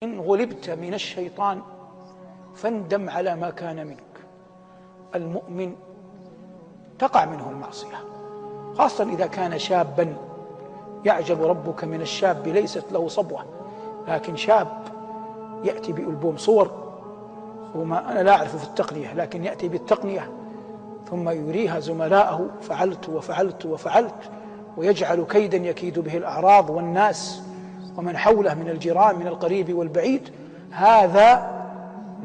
إن غلبت من الشيطان فاندم على ما كان منك. المؤمن تقع منه المعصية، خاصة إذا كان شابا. يعجب ربك من الشاب ليست له صبوة، لكن شاب يأتي بألبوم صور، وما أنا لا أعرف في التقنية، لكن يأتي بالتقنية ثم يريها زملائه: فعلت وفعلت وفعلت، ويجعل كيدا يكيد به الأعراض والناس ومن حوله من الجيران من القريب والبعيد. هذا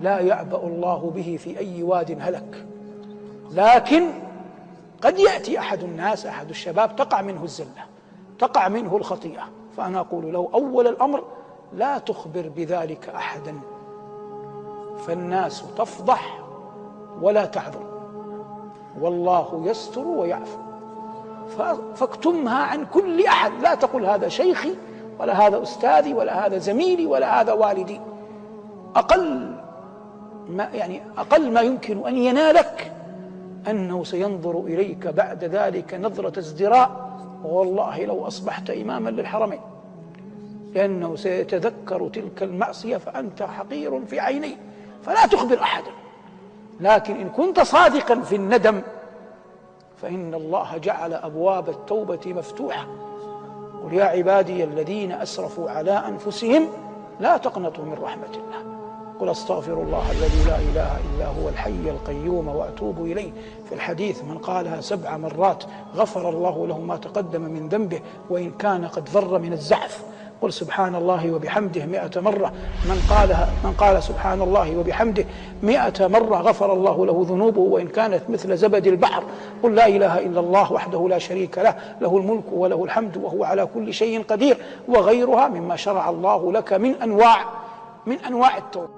لا يعبأ الله به في أي واد هلك. لكن قد يأتي أحد الناس، أحد الشباب، تقع منه الزلة، تقع منه الخطيئة، فأنا أقول له أول الأمر لا تخبر بذلك أحدا، فالناس تفضح ولا تعذر، والله يستر ويعفو. فاكتمها عن كل أحد، لا تقل هذا شيخي ولا هذا أستاذي ولا هذا زميلي ولا هذا والدي. أقل ما يمكن أن ينالك أنه سينظر إليك بعد ذلك نظرة ازدراء، والله لو أصبحت إماما للحرمين، لأنه سيتذكر تلك المعصية فأنت حقير في عينيه. فلا تخبر أحدا، لكن إن كنت صادقا في الندم فإن الله جعل أبواب التوبة مفتوحة. قل يا عبادي الذين أسرفوا على أنفسهم لا تقنطوا من رحمة الله، قل أستغفر الله الذي لا إله إلا هو الحي القيوم وأتوب إليه. في الحديث: من قالها 7 مرات غفر الله له ما تقدم من ذنبه وإن كان قد فر من الزحف. قل سبحان الله وبحمده 100 مرة. من قال سبحان الله وبحمده 100 مرة غفر الله له ذنوبه وإن كانت مثل زبد البحر. قل لا إله إلا الله وحده لا شريك له، له الملك وله الحمد وهو على كل شيء قدير، وغيرها مما شرع الله لك من أنواع التوبة.